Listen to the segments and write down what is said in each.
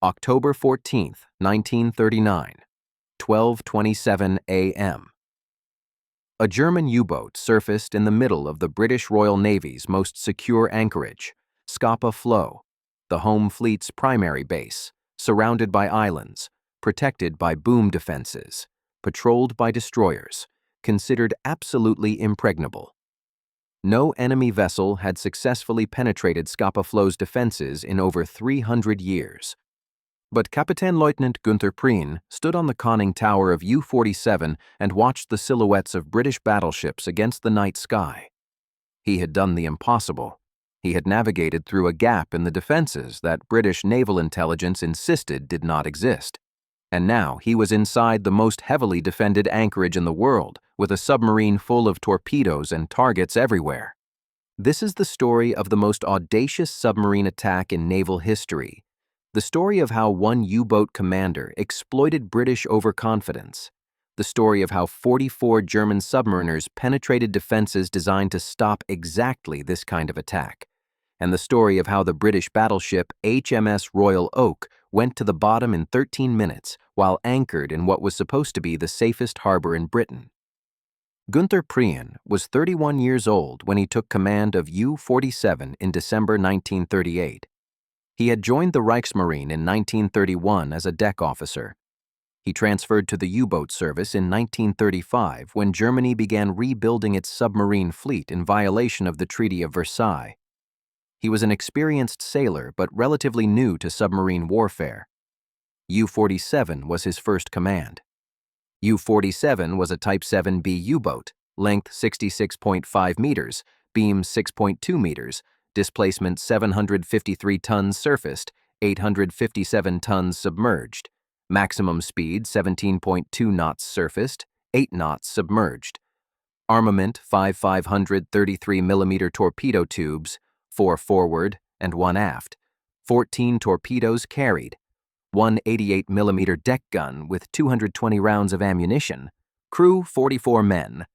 October 14, 1939, 12:27 a.m. A German U-boat surfaced in the middle of the British Royal Navy's most secure anchorage, Scapa Flow, the home fleet's primary base, surrounded by islands, protected by boom defenses, patrolled by destroyers, considered absolutely impregnable. No enemy vessel had successfully penetrated Scapa Flow's defenses in over 300 years. But Kapitänleutnant Günther Prien stood on the conning tower of U-47 and watched the silhouettes of British battleships against the night sky. He had done the impossible. He had navigated through a gap in the defenses that British naval intelligence insisted did not exist. And now he was inside the most heavily defended anchorage in the world, with a submarine full of torpedoes and targets everywhere. This is the story of the most audacious submarine attack in naval history. The story of how one U-boat commander exploited British overconfidence. The story of how 44 German submariners penetrated defenses designed to stop exactly this kind of attack. And the story of how the British battleship HMS Royal Oak went to the bottom in 13 minutes while anchored in what was supposed to be the safest harbor in Britain. Günther Prien was 31 years old when he took command of U-47 in December 1938. He had joined the Reichsmarine in 1931 as a deck officer. He transferred to the U-boat service in 1935 when Germany began rebuilding its submarine fleet in violation of the Treaty of Versailles. He was an experienced sailor but relatively new to submarine warfare. U-47 was his first command. U-47 was a Type 7B U-boat, length 66.5 meters, beam 6.2 meters, displacement 753 tons surfaced, 857 tons submerged, maximum speed 17.2 knots surfaced, 8 knots submerged, armament 5 533mm torpedo tubes, 4 forward and 1 aft, 14 torpedoes carried, 1 88mm deck gun with 220 rounds of ammunition, crew 44 men.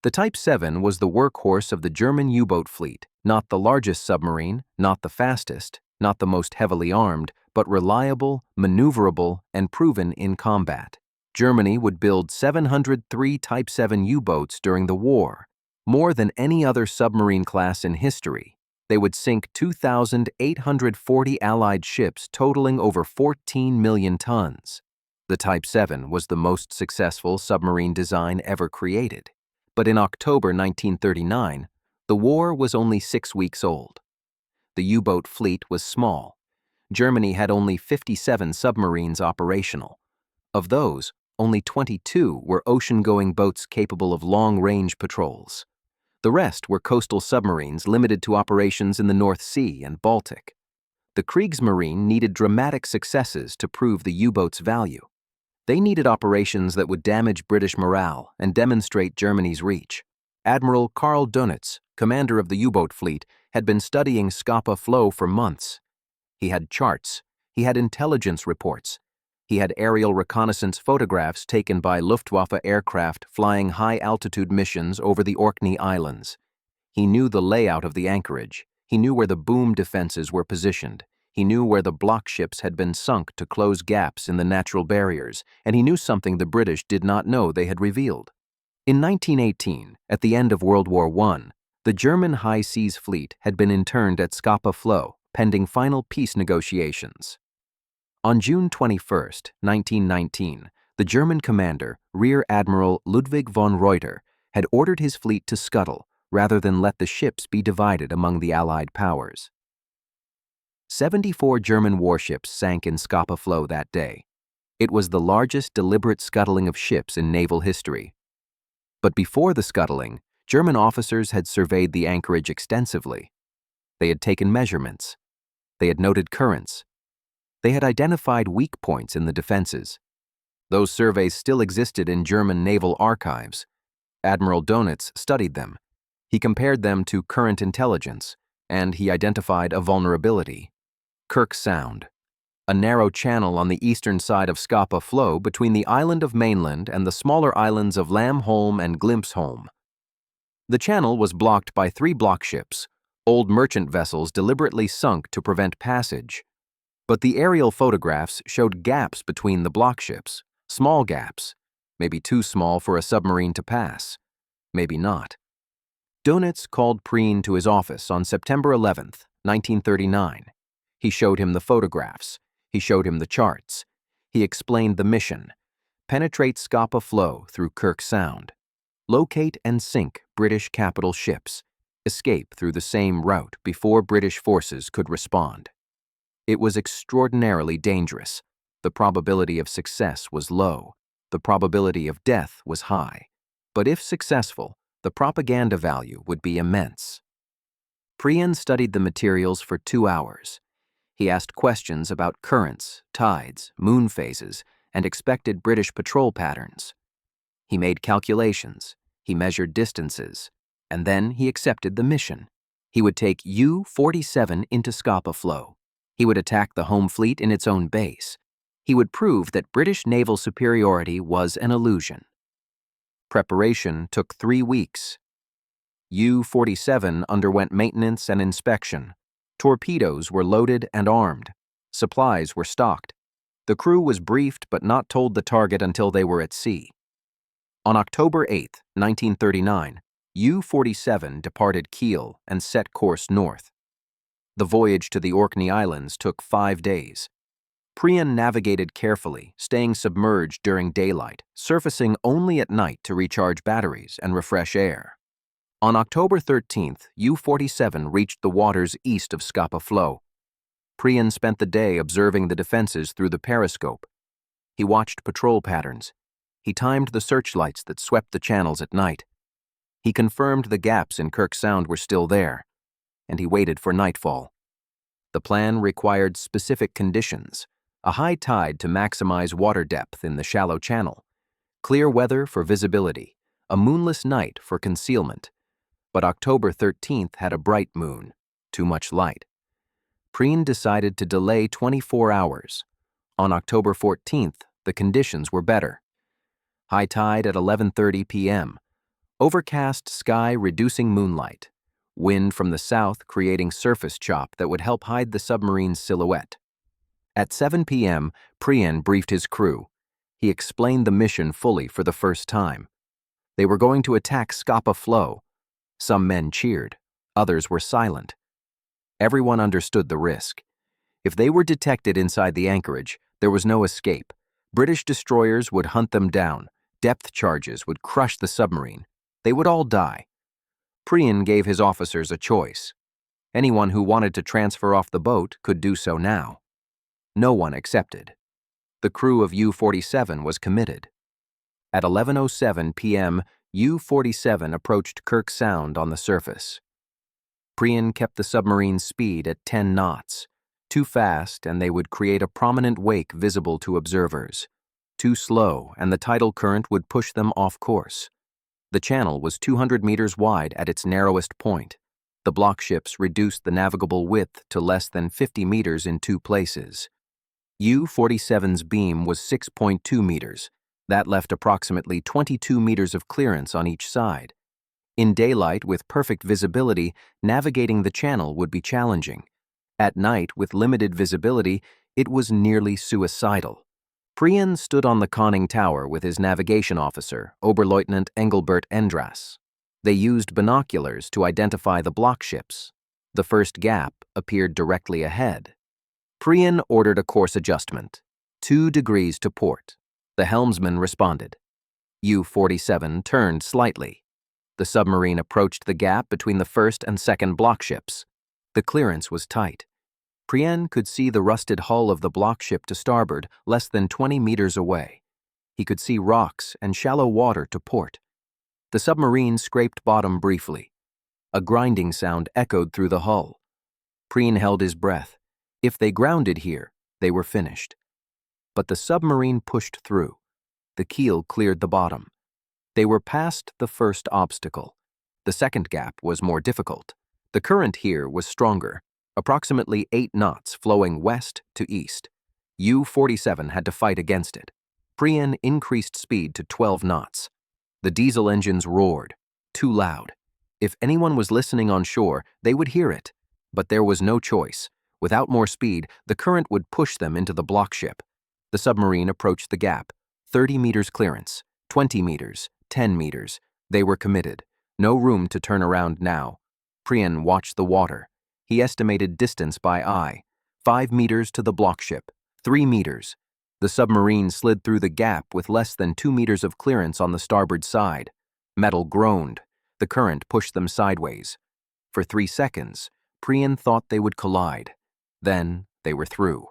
The Type 7 was the workhorse of the German U-boat fleet, not the largest submarine, not the fastest, not the most heavily armed, but reliable, maneuverable, and proven in combat. Germany would build 703 Type 7 U-boats during the war, more than any other submarine class in history. They would sink 2,840 Allied ships totaling over 14 million tons. The Type 7 was the most successful submarine design ever created. But in October 1939, the war was only 6 weeks old. The U-boat fleet was small. Germany had only 57 submarines operational. Of those, only 22 were ocean-going boats capable of long-range patrols. The rest were coastal submarines limited to operations in the North Sea and Baltic. The Kriegsmarine needed dramatic successes to prove the U-boat's value. They needed operations that would damage British morale and demonstrate Germany's reach. Admiral Karl Dönitz, commander of the U-boat fleet, had been studying Scapa Flow for months. He had charts, he had intelligence reports, he had aerial reconnaissance photographs taken by Luftwaffe aircraft flying high-altitude missions over the Orkney Islands. He knew the layout of the anchorage, he knew where the boom defenses were positioned, he knew where the block ships had been sunk to close gaps in the natural barriers, and he knew something the British did not know they had revealed. In 1918, at the end of World War I, the German High Seas Fleet had been interned at Scapa Flow, pending final peace negotiations. On June 21, 1919, the German commander, Rear Admiral Ludwig von Reuter, had ordered his fleet to scuttle rather than let the ships be divided among the Allied powers. 74 German warships sank in Scapa Flow that day. It was the largest deliberate scuttling of ships in naval history. But before the scuttling, German officers had surveyed the anchorage extensively. They had taken measurements. They had noted currents. They had identified weak points in the defenses. Those surveys still existed in German naval archives. Admiral Dönitz studied them. He compared them to current intelligence, and he identified a vulnerability. Kirk Sound, a narrow channel on the eastern side of Scapa Flow between the island of Mainland and the smaller islands of Lamholm and Glimpsholm. The channel was blocked by 3 block ships, old merchant vessels deliberately sunk to prevent passage. But the aerial photographs showed gaps between the block ships, small gaps, maybe too small for a submarine to pass, maybe not. Dönitz called Prien to his office on September 11th, 1939. He showed him the photographs. He showed him the charts. He explained the mission. Penetrate Scapa Flow through Kirk Sound. Locate and sink British capital ships. Escape through the same route before British forces could respond. It was extraordinarily dangerous. The probability of success was low. The probability of death was high. But if successful, the propaganda value would be immense. Prien studied the materials for 2 hours. He asked questions about currents, tides, moon phases, and expected British patrol patterns. He made calculations, he measured distances, and then he accepted the mission. He would take U-47 into Scapa Flow. He would attack the home fleet in its own base. He would prove that British naval superiority was an illusion. Preparation took 3 weeks. U-47 underwent maintenance and inspection. Torpedoes were loaded and armed. Supplies were stocked. The crew was briefed but not told the target until they were at sea. On October 8, 1939, U-47 departed Kiel and set course north. The voyage to the Orkney Islands took 5 days. Prien navigated carefully, staying submerged during daylight, surfacing only at night to recharge batteries and refresh air. On October 13th, U-47 reached the waters east of Scapa Flow. Prien spent the day observing the defenses through the periscope. He watched patrol patterns. He timed the searchlights that swept the channels at night. He confirmed the gaps in Kirk Sound were still there, and he waited for nightfall. The plan required specific conditions: a high tide to maximize water depth in the shallow channel, clear weather for visibility, a moonless night for concealment. But October 13th had a bright moon, too much light. Prien decided to delay 24 hours. On October 14th, the conditions were better. High tide at 11:30 p.m. Overcast sky reducing moonlight. Wind from the south creating surface chop that would help hide the submarine's silhouette. At 7 p.m., Prien briefed his crew. He explained the mission fully for the first time. They were going to attack Scapa Flow. Some men cheered. Others were silent. Everyone understood the risk. If they were detected inside the anchorage, there was no escape. British destroyers would hunt them down. Depth charges would crush the submarine. They would all die. Prien gave his officers a choice. Anyone who wanted to transfer off the boat could do so now. No one accepted. The crew of U-47 was committed. At 11:07 p.m., U-47 approached Kirk Sound on the surface. Prien kept the submarine's speed at 10 knots. Too fast, and they would create a prominent wake visible to observers. Too slow, and the tidal current would push them off course. The channel was 200 meters wide at its narrowest point. The block ships reduced the navigable width to less than 50 meters in 2 places. U-47's beam was 6.2 meters. That left approximately 22 meters of clearance on each side. In daylight, with perfect visibility, navigating the channel would be challenging. At night, with limited visibility, it was nearly suicidal. Prien stood on the conning tower with his navigation officer, Oberleutnant Engelbert Endras. They used binoculars to identify the block ships. The first gap appeared directly ahead. Prien ordered a course adjustment, 2 degrees to port. The helmsman responded. U-47 turned slightly. The submarine approached the gap between the first and second block ships. The clearance was tight. Prien could see the rusted hull of the block ship to starboard, less than 20 meters away. He could see rocks and shallow water to port. The submarine scraped bottom briefly. A grinding sound echoed through the hull. Prien held his breath. If they grounded here, they were finished. But the submarine pushed through. The keel cleared the bottom. They were past the first obstacle. The second gap was more difficult. The current here was stronger, approximately 8 knots flowing west to east. U-47 had to fight against it. Prien increased speed to 12 knots. The diesel engines roared, too loud. If anyone was listening on shore, they would hear it. But there was no choice. Without more speed, the current would push them into the block ship. The submarine approached the gap. 30 meters clearance, 20 meters, 10 meters. They were committed. No room to turn around now. Prien watched the water. He estimated distance by eye. 5 meters to the block ship. 3 meters. The submarine slid through the gap with less than 2 meters of clearance on the starboard side. Metal groaned. The current pushed them sideways. For 3 seconds, Prien thought they would collide. Then they were through.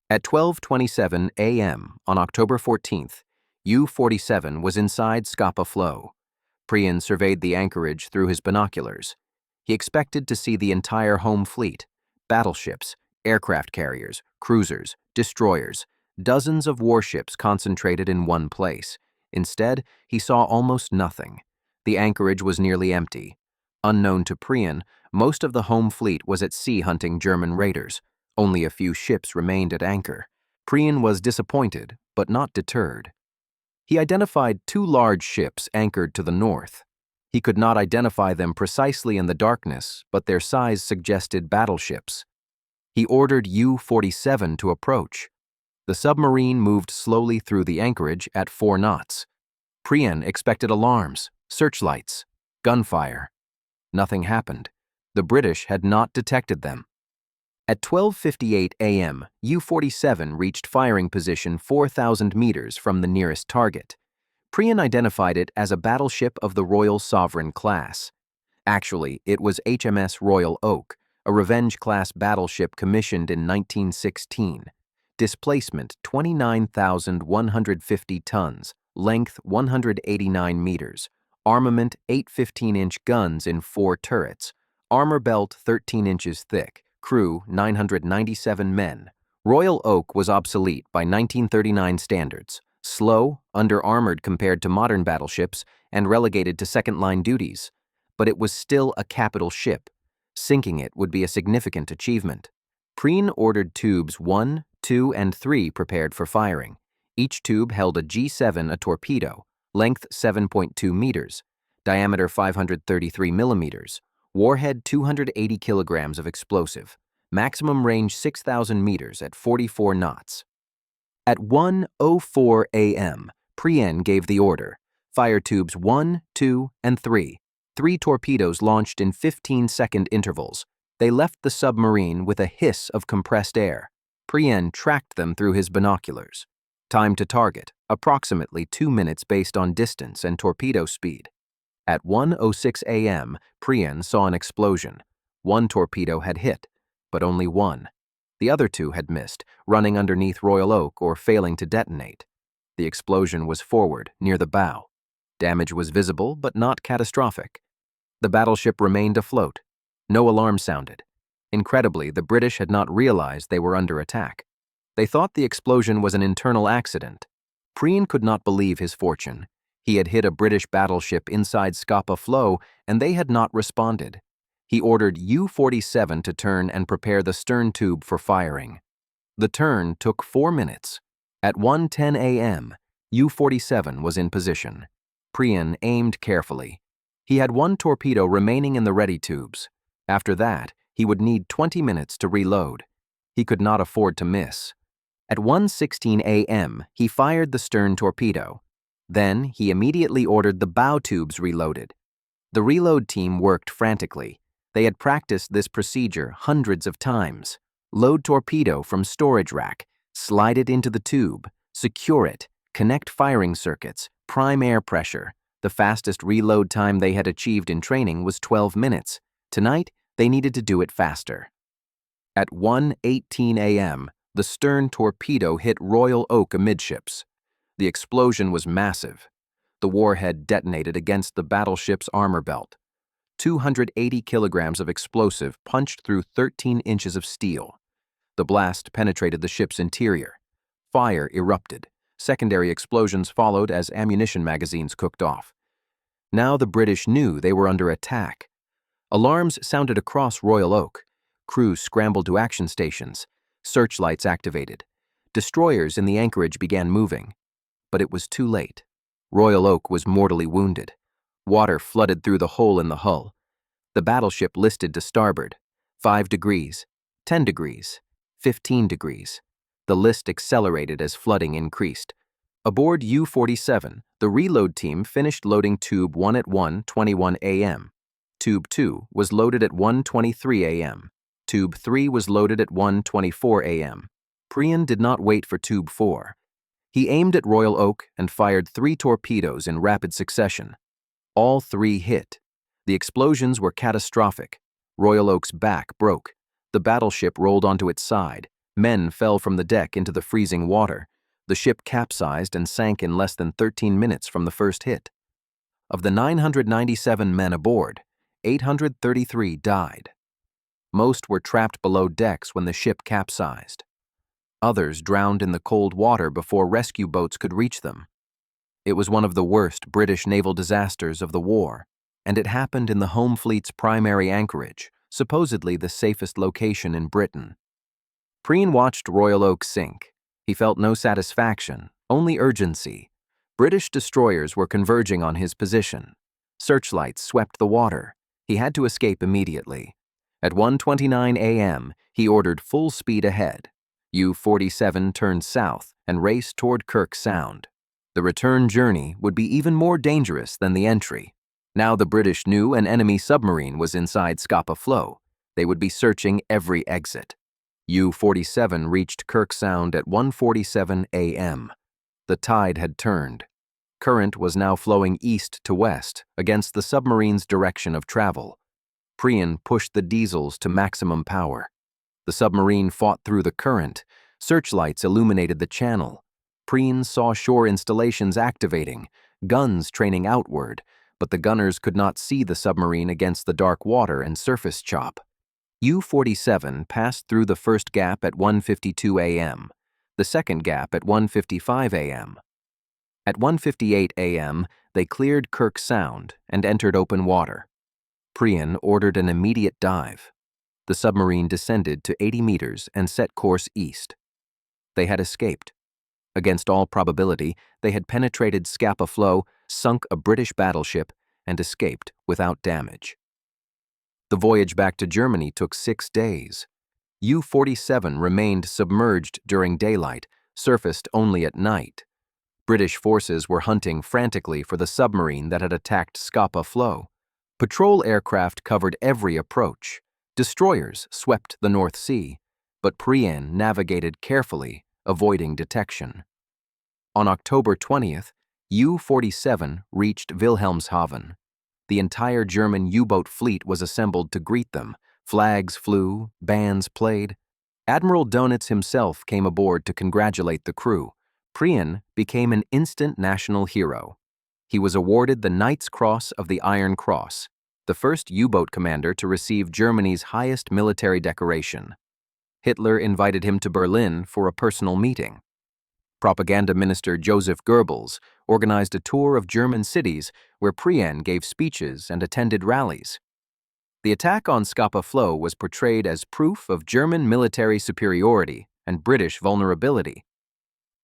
At 12:27 a.m. on October 14th, U-47 was inside Scapa Flow. Prien surveyed the anchorage through his binoculars. He expected to see the entire home fleet, battleships, aircraft carriers, cruisers, destroyers, dozens of warships concentrated in one place. Instead, he saw almost nothing. The anchorage was nearly empty. Unknown to Prien, most of the home fleet was at sea hunting German raiders. Only a few ships remained at anchor. Prien was disappointed, but not deterred. He identified 2 large ships anchored to the north. He could not identify them precisely in the darkness, but their size suggested battleships. He ordered U-47 to approach. The submarine moved slowly through the anchorage at 4 knots. Prien expected alarms, searchlights, gunfire. Nothing happened. The British had not detected them. At 12:58 a.m., U-47 reached firing position 4,000 meters from the nearest target. Prien identified it as a battleship of the Royal Sovereign class. Actually, it was HMS Royal Oak, a Revenge-class battleship commissioned in 1916. Displacement 29,150 tons, length 189 meters, armament 8 15-inch guns in 4 turrets, armor belt 13 inches thick, crew 997 men. Royal Oak was obsolete by 1939 standards, slow, under-armored compared to modern battleships, and relegated to second-line duties. But it was still a capital ship. Sinking it would be a significant achievement. Prien ordered tubes 1, 2, and 3 prepared for firing. Each tube held a G7, a torpedo, length 7.2 meters, diameter 533 millimeters, warhead 280 kilograms of explosive, maximum range 6,000 meters at 44 knots. At 1:04 a.m., Prien gave the order. Fire tubes 1, 2, and 3. 3 torpedoes launched in 15-second intervals. They left the submarine with a hiss of compressed air. Prien tracked them through his binoculars. Time to target, approximately 2 minutes based on distance and torpedo speed. At 1:06 a.m., Prien saw an explosion. 1 torpedo had hit, but only 1. The other 2 had missed, running underneath Royal Oak or failing to detonate. The explosion was forward, near the bow. Damage was visible, but not catastrophic. The battleship remained afloat. No alarm sounded. Incredibly, the British had not realized they were under attack. They thought the explosion was an internal accident. Prien could not believe his fortune. He had hit a British battleship inside Scapa Flow, and they had not responded. He ordered U-47 to turn and prepare the stern tube for firing. The turn took 4 minutes. At 1:10 a.m., U-47 was in position. Prien aimed carefully. He had 1 torpedo remaining in the ready tubes. After that, he would need 20 minutes to reload. He could not afford to miss. At 1:16 a.m., he fired the stern torpedo. Then, he immediately ordered the bow tubes reloaded. The reload team worked frantically. They had practiced this procedure hundreds of times. Load torpedo from storage rack, slide it into the tube, secure it, connect firing circuits, prime air pressure. The fastest reload time they had achieved in training was 12 minutes. Tonight, they needed to do it faster. At 1:18 a.m., the stern torpedo hit Royal Oak amidships. The explosion was massive. The warhead detonated against the battleship's armor belt. 280 kilograms of explosive punched through 13 inches of steel. The blast penetrated the ship's interior. Fire erupted. Secondary explosions followed as ammunition magazines cooked off. Now the British knew they were under attack. Alarms sounded across Royal Oak. Crews scrambled to action stations. Searchlights activated. Destroyers in the anchorage began moving. But it was too late. Royal Oak was mortally wounded. Water flooded through the hole in the hull. The battleship listed to starboard. 5 degrees. 10 degrees, 15 degrees. The list accelerated as flooding increased. Aboard U-47, the reload team finished loading Tube 1 at 1:21 a.m. Tube 2 was loaded at 1:23 a.m. Tube 3 was loaded at 1:24 a.m. Prien did not wait for Tube 4. He aimed at Royal Oak and fired 3 torpedoes in rapid succession. All 3 hit. The explosions were catastrophic. Royal Oak's back broke. The battleship rolled onto its side. Men fell from the deck into the freezing water. The ship capsized and sank in less than 13 minutes from the first hit. Of the 997 men aboard, 833 died. Most were trapped below decks when the ship capsized. Others drowned in the cold water before rescue boats could reach them. It was one of the worst British naval disasters of the war, and it happened in the home fleet's primary anchorage, supposedly the safest location in Britain. Prien watched Royal Oak sink. He felt no satisfaction, only urgency. British destroyers were converging on his position. Searchlights swept the water. He had to escape immediately. At 1:29 a.m., he ordered full speed ahead. U-47 turned south and raced toward Kirk Sound. The return journey would be even more dangerous than the entry. Now the British knew an enemy submarine was inside Scapa Flow. They would be searching every exit. U-47 reached Kirk Sound at 1:47 a.m. The tide had turned. Current was now flowing east to west against the submarine's direction of travel. Prien pushed the diesels to maximum power. The submarine fought through the current. Searchlights illuminated the channel. Prien saw shore installations activating, guns training outward, but the gunners could not see the submarine against the dark water and surface chop. U-47 passed through the first gap at 1:52 a.m., the second gap at 1:55 a.m. At 1:58 a.m., they cleared Kirk Sound and entered open water. Prien ordered an immediate dive. The submarine descended to 80 meters and set course east. They had escaped. Against all probability, they had penetrated Scapa Flow, sunk a British battleship, and escaped without damage. The voyage back to Germany took 6 days. U-47 remained submerged during daylight, surfaced only at night. British forces were hunting frantically for the submarine that had attacked Scapa Flow. Patrol aircraft covered every approach. Destroyers swept the North Sea, but Prien navigated carefully, avoiding detection. On October 20th, U-47 reached Wilhelmshaven. The entire German U-boat fleet was assembled to greet them. Flags flew, bands played. Admiral Dönitz himself came aboard to congratulate the crew. Prien became an instant national hero. He was awarded the Knight's Cross of the Iron Cross, the first U-boat commander to receive Germany's highest military decoration. Hitler invited him to Berlin for a personal meeting. Propaganda Minister Joseph Goebbels organized a tour of German cities where Prien gave speeches and attended rallies. The attack on Scapa Flow was portrayed as proof of German military superiority and British vulnerability.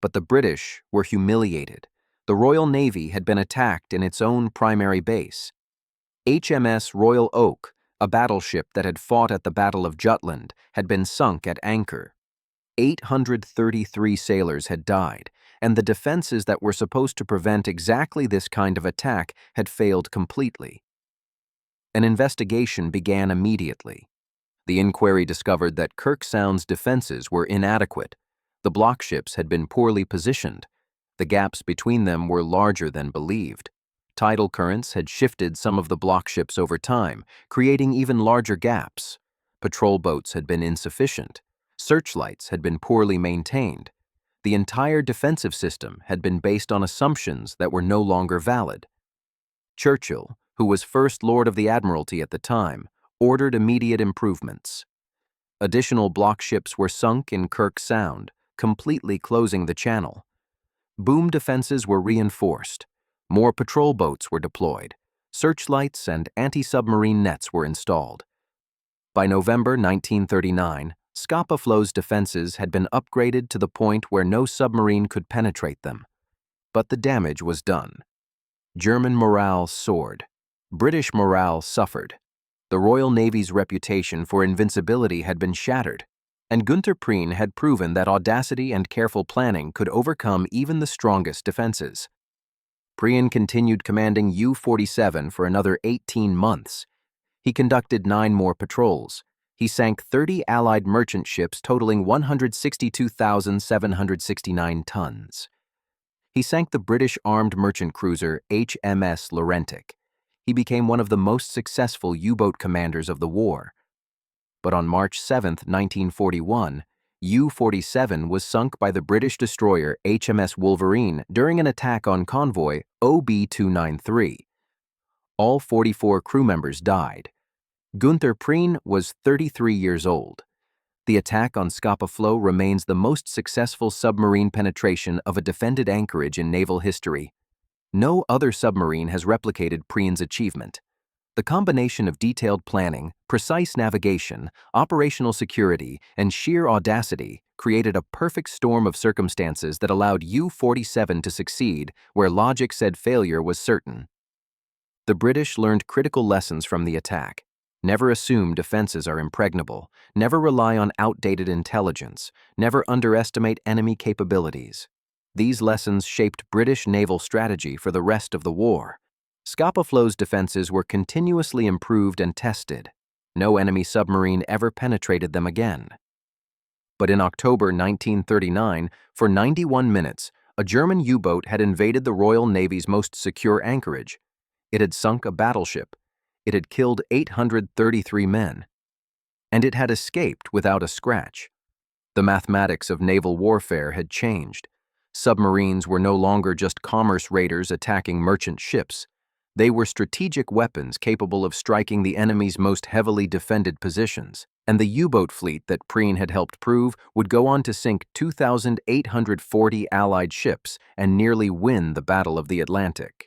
But the British were humiliated. The Royal Navy had been attacked in its own primary base. HMS Royal Oak, a battleship that had fought at the Battle of Jutland, had been sunk at anchor. 833 sailors had died, and the defenses that were supposed to prevent exactly this kind of attack had failed completely. An investigation began immediately. The inquiry discovered that Kirk Sound's defenses were inadequate. The block ships had been poorly positioned. The gaps between them were larger than believed. Tidal currents had shifted some of the block ships over time, creating even larger gaps. Patrol boats had been insufficient. Searchlights had been poorly maintained. The entire defensive system had been based on assumptions that were no longer valid. Churchill, who was First Lord of the Admiralty at the time, ordered immediate improvements. Additional block ships were sunk in Kirk Sound, completely closing the channel. Boom defenses were reinforced. More patrol boats were deployed. Searchlights and anti-submarine nets were installed. By November 1939, Scapa Flow's defenses had been upgraded to the point where no submarine could penetrate them. But the damage was done. German morale soared. British morale suffered. The Royal Navy's reputation for invincibility had been shattered. and Günther Prien had proven that audacity and careful planning could overcome even the strongest defenses. Prien continued commanding U-47 for another 18 months. He conducted 9 more patrols. He sank 30 Allied merchant ships totaling 162,769 tons. He sank the British armed merchant cruiser HMS Laurentic. He became one of the most successful U-boat commanders of the war. But on March 7, 1941, U-47 was sunk by the British destroyer HMS Wolverine during an attack on convoy OB-293. All 44 crew members died. Günther Prien was 33 years old. The attack on Scapa Flow remains the most successful submarine penetration of a defended anchorage in naval history. No other submarine has replicated Prien's achievement. The combination of detailed planning, precise navigation, operational security, and sheer audacity created a perfect storm of circumstances that allowed U-47 to succeed where logic said failure was certain. The British learned critical lessons from the attack. Never assume defenses are impregnable. Never rely on outdated intelligence. Never underestimate enemy capabilities. These lessons shaped British naval strategy for the rest of the war. Scapa Flow's defenses were continuously improved and tested. No enemy submarine ever penetrated them again. But in October 1939, for 91 minutes, a German U-boat had invaded the Royal Navy's most secure anchorage. It had sunk a battleship. It had killed 833 men. And it had escaped without a scratch. The mathematics of naval warfare had changed. Submarines were no longer just commerce raiders attacking merchant ships. They were strategic weapons capable of striking the enemy's most heavily defended positions, and the U-boat fleet that Prien had helped prove would go on to sink 2,840 Allied ships and nearly win the Battle of the Atlantic.